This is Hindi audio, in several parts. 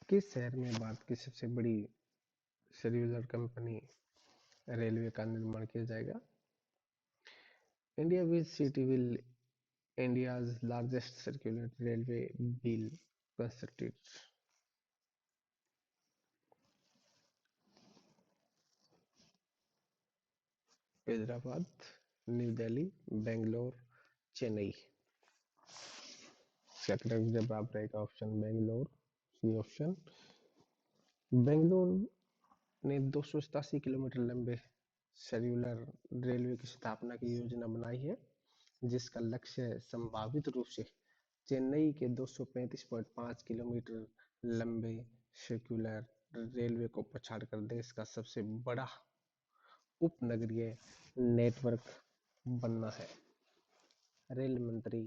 किस शहर में भारत की सबसे बड़ी सेल्यूलर कंपनी रेलवे का निर्माण किया जाएगा? India which city will India's largest circular railway will constructed? Hyderabad, New Delhi, Bangalore, Chennai. इसका करेक्ट जवाब रहेगा option Bangalore, C option. Bangalore ने 287 किलोमीटर लंबे सेल्यूलर रेलवे की स्थापना की योजना बनाई है, जिसका लक्ष्य संभावित रूप से चेन्नई के 235.5 किलोमीटर लंबे सर्कुलर रेलवे को पछाड़कर देश का सबसे बड़ा उपनगरीय नेटवर्क बनना है। रेल मंत्री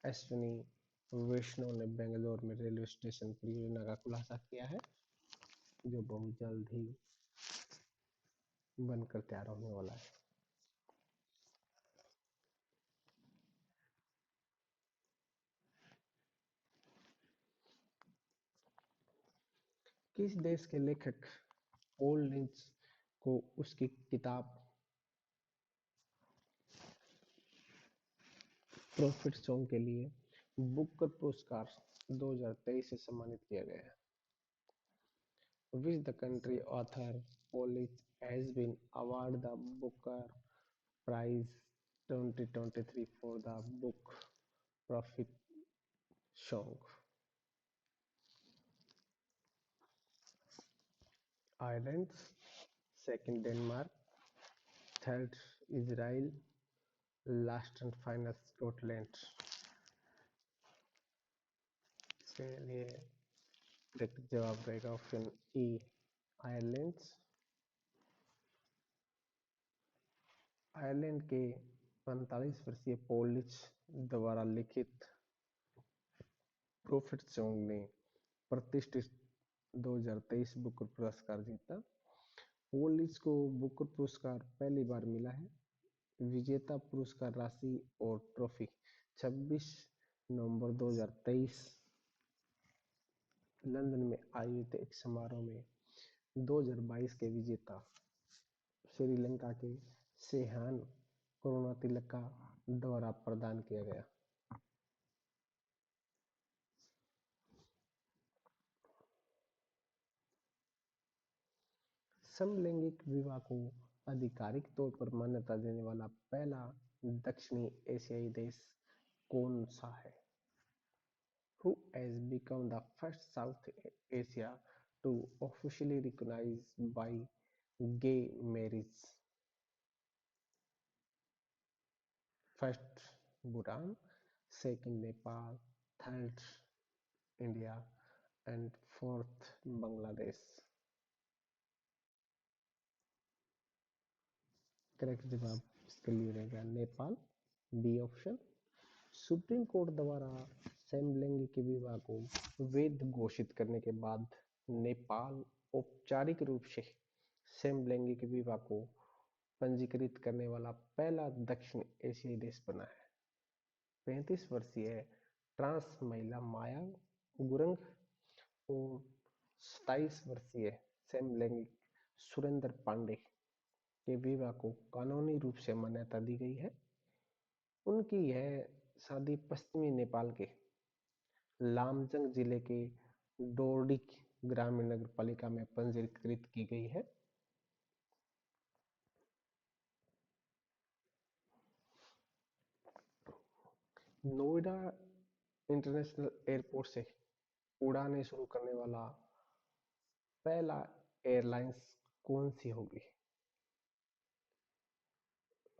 अश्विनी वैष्णव ने बेंगलोर में रेलवे स्टेशन परियोजना का खुलासा किया है, जो बहुत जल्द ही बनकर तैयार होने वाला है। किस देश के लेखक पॉल लिंच को उसकी किताब प्रॉफिट सॉन्ग के लिए बुकर पुरस्कार 2023 से सम्मानित किया गया है? Which the country author Polish has been awarded the Booker Prize 2023 for the book Profit Song? Ireland, second Denmark, third Israel, last and final Scotland. इसके लिए करेक्ट जवाब रहेगा ऑप्शन ई, आयरलैंड। आयरलैंड के 45 वर्षीय पॉलिश द्वारा लिखित प्रॉफिट सॉन्ग ने प्रतिष्ठित 2023 बुकर पुरस्कार जीता। पॉलिश को बुकर पुरस्कार पहली बार मिला है। विजेता पुरस्कार राशि और ट्रॉफी 26 नवंबर 2023 लंदन में आयोजित एक समारोह में 2022 के विजेता श्रीलंका के सेहान करुणातिलका द्वारा प्रदान किया गया। समलैंगिक विवाह को आधिकारिक तौर पर मान्यता देने वाला पहला दक्षिणी एशियाई देश कौन सा है? Who has become the first South Asia to officially recognize by gay marriage? First Bhutan, second Nepal, third India and fourth Bangladesh. Correct जवाब इसके लिए रहेगा Nepal, B option. Supreme court द्वारा समलैंगिक विवाह को वैध घोषित करने के बाद नेपाल औपचारिक रूप से समलैंगिक विवाह को पंजीकृत करने वाला पहला दक्षिण एशियाई देश बना है। 35 वर्षीय ट्रांस महिला माया गुरंग और 27 वर्षीय समलैंगिक सुरेंद्र पांडे के विवाह को कानूनी रूप से मान्यता दी गई है। उनकी यह शादी पश्चिमी नेपाल के लामजंग जिले के डोरडिक ग्रामीण नगर पालिका में पंजीकृत की गई है। नोएडा इंटरनेशनल एयरपोर्ट से उड़ानें शुरू करने वाला पहला एयरलाइंस कौन सी होगी?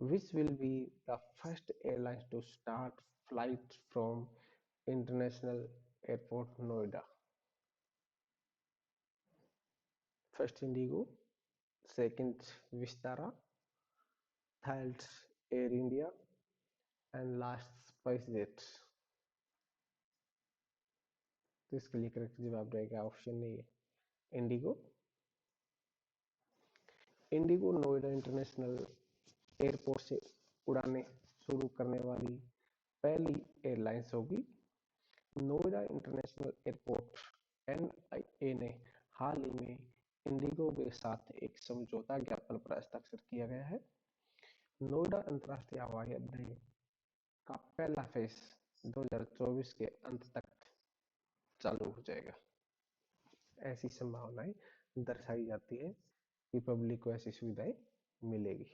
Which will be the first airline to start flight from International Airport Noida? First Indigo, second Vistara, third Air India and last SpiceJet. तो इसके लिए करेक्ट जवाब रहेगा option A, Indigo. Indigo Noida international airport से उड़ानें शुरू करने वाली पहली एयरलाइंस होगी। नोएडा इंटरनेशनल एयरपोर्ट एनआईए ने हाल ही में इंडिगो के साथ एक समझौता ज्ञापन पर हस्ताक्षर किया गया है। नोएडा अंतर्राष्ट्रीय हवाई अड्डे का पहला फेज 2024 के अंत तक चालू हो जाएगा। ऐसी संभावनाएं दर्शाई जाती है कि पब्लिक को ऐसी सुविधाएं मिलेगी।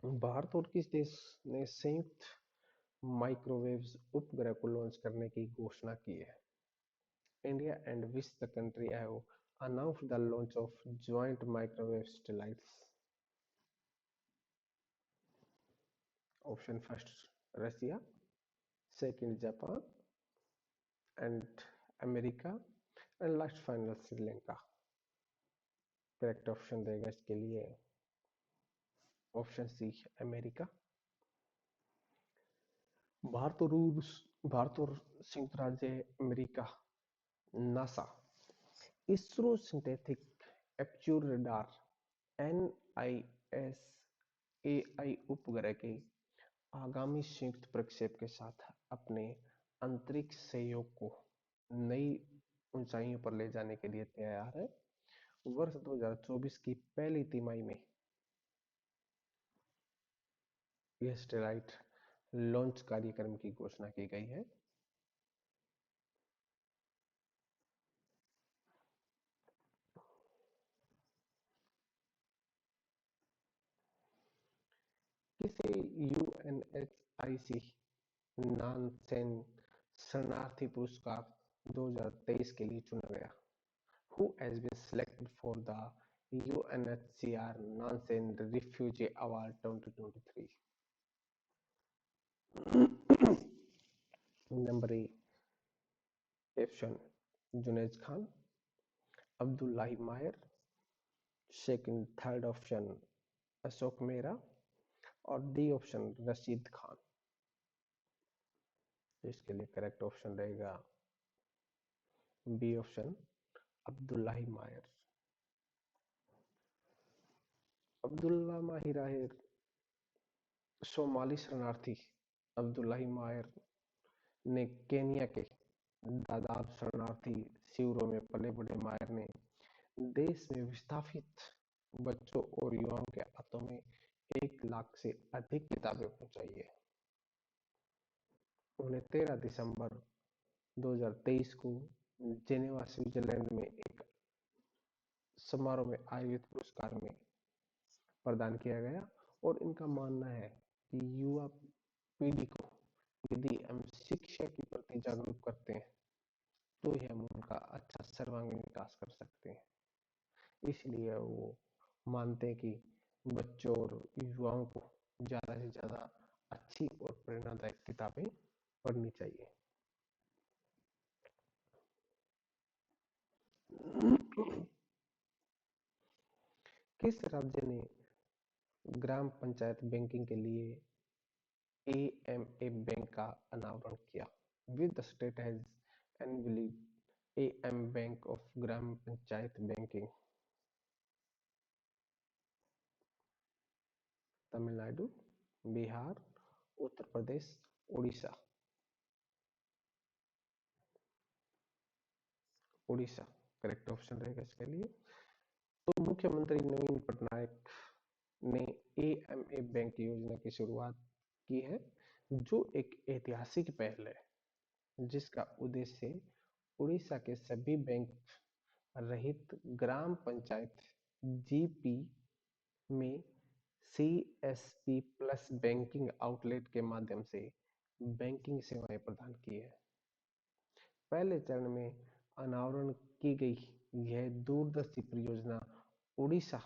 भारत और किस देश ने संयुक्त माइक्रोवेव्स उपग्रह को लॉन्च करने की घोषणा की है? India and which the country have announced the launch of joint microwave satellites? Option first, Russia, second, Japan, and America, and last final Sri Lanka. Correct option रहेगा इसके लिए ऑप्शन सी, अमेरिका। भारत और संयुक्त राज्य America NASA ISRO synthetic aperture radar NISAI उपग्रह के आगामी संयुक्त प्रक्षेप के साथ अपने अंतरिक्ष सहयोग को नई ऊंचाइयों पर ले जाने के लिए तैयार है। वर्ष 2024 की पहली तिमाही में यह सैटेलाइट लॉन्च कार्यक्रम की घोषणा की गई है। किसे UNHIC नानसेन शरणार्थी पुरस्कार 2023 के लिए चुना गया? Who has been selected for the UNHCR Nansen Refugee Award 2023? Number A option Junaid Khan, Abdullahi Mahir, second third option Ashok Mehra और डी ऑप्शन रशीद खान। इसके लिए करेक्ट ऑप्शन रहेगा B option Abdullahi Mahir. Abdullah माहिर सोमाली शरणार्थी अब्दुल्लाही माहिर ने केनिया के दादाब शरणार्थी शिविरों में पले बढ़े माहिर ने देश में विस्थापित बच्चों और युवाओं के हाथों में 1 लाख से अधिक किताबें पहुंचाई है। उन्हें 13 दिसंबर 2023 को जेनेवा स्विट्जरलैंड में एक समारोह में आयोजित पुरस्कार में प्रदान किया गया और इनका मानना है कि युवा पीढ़ी को यदि हम शिक्षा के प्रति जागरूक करते हैं तो ही हम उनका अच्छा सर्वांगीण विकास कर सकते हैं। इसलिए वो मानते हैं कि बच्चों और युवाओं को ज्यादा से ज्यादा अच्छी और प्रेरणादायक किताबें पढ़नी चाहिए। किस राज्य ने ग्राम पंचायत बैंकिंग के लिए AMA बैंक का अनावरण किया? Which state has unveiled AM Bank of gram panchayat banking? Tamil Nadu, Bihar, Uttar Pradesh, Orissa. Orissa correct option रहेगा इसके लिए। तो मुख्यमंत्री नवीन पटनायक ने AMA बैंक योजना की शुरुआत की है जो एक ऐतिहासिक पहल है जिसका उद्देश्य उड़ीसा के सभी बैंक रहित ग्राम पंचायत GP में CSP प्लस बैंकिंग आउटलेट के माध्यम से बैंकिंग सेवाएं प्रदान की है। पहले चरण में अनावरण की गई यह दूरदर्शी परियोजना उड़ीसा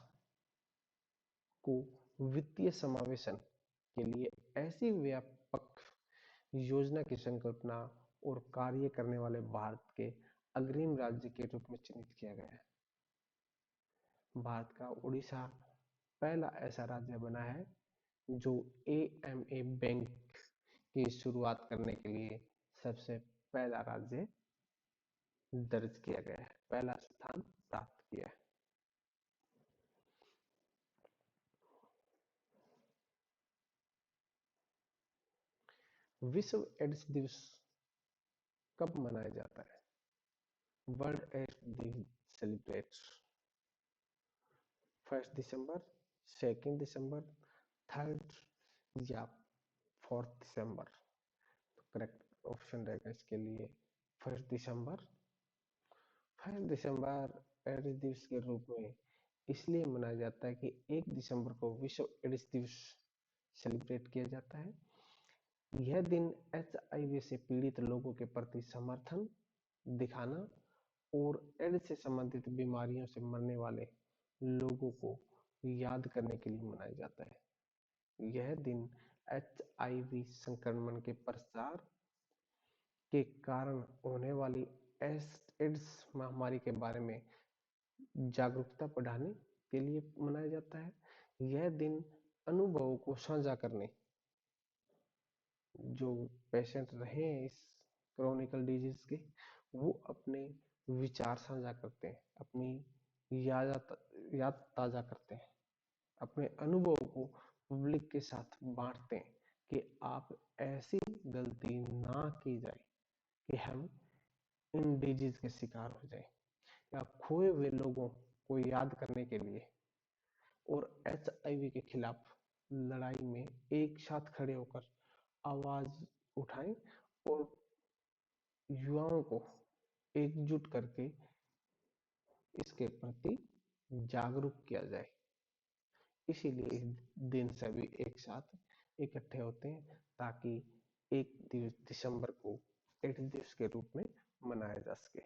को वित्तीय समावेशन के लिए ऐसी व्यापक योजना की संकल्पना और कार्य करने वाले भारत के अग्रिम राज्य के रूप में चिन्हित किया गया है। भारत का उड़ीसा पहला ऐसा राज्य बना है जो AMA बैंक की शुरुआत करने के लिए सबसे पहला राज्य दर्ज किया गया है, पहला स्थान प्राप्त किया है। विश्व एड्स दिवस कब मनाया जाता है? वर्ल्ड एड्स डे सेलिब्रेट्स 1 दिसंबर, 2 दिसंबर, 3 या 4 दिसंबर। तो करेक्ट ऑप्शन रहेगा इसके लिए 1 दिसंबर। 1 दिसंबर एड्स दिवस के रूप में इसलिए मनाया जाता है कि 1 दिसंबर को विश्व एड्स दिवस सेलिब्रेट किया जाता है। यह दिन एचआईवी से पीड़ित लोगों के प्रति समर्थन दिखाना और एड्स से संबंधित बीमारियों से मरने वाले लोगों को याद करने के लिए मनाया जाता है। यह दिन एचआईवी संक्रमण के प्रसार के कारण होने वाली एड्स महामारी के बारे में जागरूकता बढ़ाने के लिए मनाया जाता है। यह दिन अनुभवों को साझा करने, जो पेशेंट रहे हैं इस क्रोनिकल डिजीज के, वो अपने विचार साझा करते हैं, अपनी याद ताजा करते हैं, अपने अनुभव को पब्लिक के साथ बांटते हैं कि आप ऐसी गलती ना की जाए कि हम इन डिजीज के शिकार हो जाए, या खोए हुए लोगों को याद करने के लिए और एचआईवी के खिलाफ लड़ाई में एक साथ खड़े होकर आवाज उठाएं और युवाओं को एकजुट करके इसके प्रति जागरूक किया जाए। इसीलिए इस दिन सभी एक साथ इकट्ठे होते हैं ताकि 1 दिसंबर को एड्स दिवस के रूप में मनाया जा सके।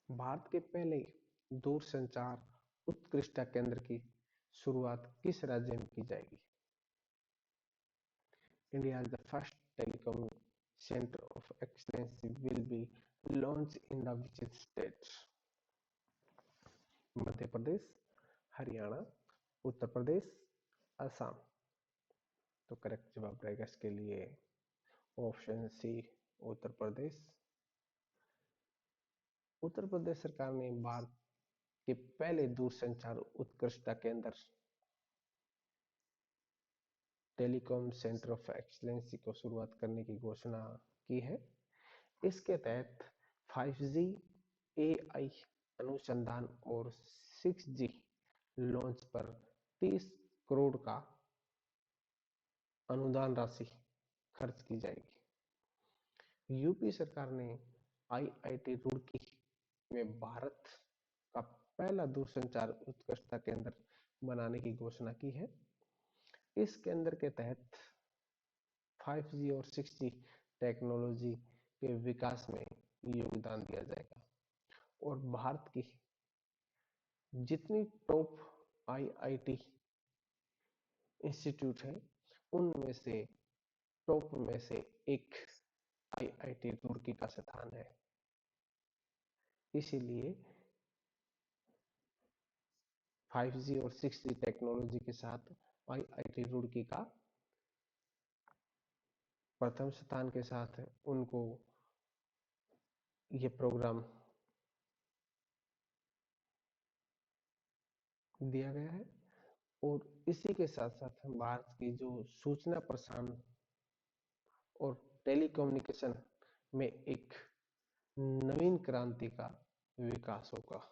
भारत के पहले दूरसंचार उत्कृष्टता केंद्र की शुरुआत किस राज्य में की जाएगी? India is the first telecom center of excellence will be launched in the which states? Madhya Pradesh, Haryana, Uttar Pradesh, Assam. तो करेक्ट जवाब रहेगा इसके लिए ऑप्शन सी, उत्तर प्रदेश। उत्तर प्रदेश सरकार ने भारत के पहले दूरसंचार उत्कृष्टता केंद्र टेलीकॉम सेंटर ऑफ एक्सीलेंस को शुरुआत करने की घोषणा की है। इसके तहत 5G AI अनुसंधान और 6G लॉन्च पर 30 करोड़ का अनुदान राशि खर्च की जाएगी। यूपी सरकार ने IIT रुड़की में भारत का पहला दूरसंचार उत्कृष्टता केंद्र बनाने की घोषणा की है। इस केंद्र के तहत 5G और 6G टेक्नोलॉजी के विकास में योगदान दिया जाएगा और भारत की जितनी टॉप IIT इंस्टीट्यूट है उनमें से टॉप में से एक IIT रुड़की का स्थान है। इसीलिए 5G और 6G टेक्नोलॉजी के साथ IIT रुड़की का प्रथम स्थान के साथ उनको ये प्रोग्राम दिया गया है। और इसी के साथ साथ भारत की जो सूचना प्रसारण और टेलीकम्युनिकेशन में एक नवीन क्रांति का विकास होगा।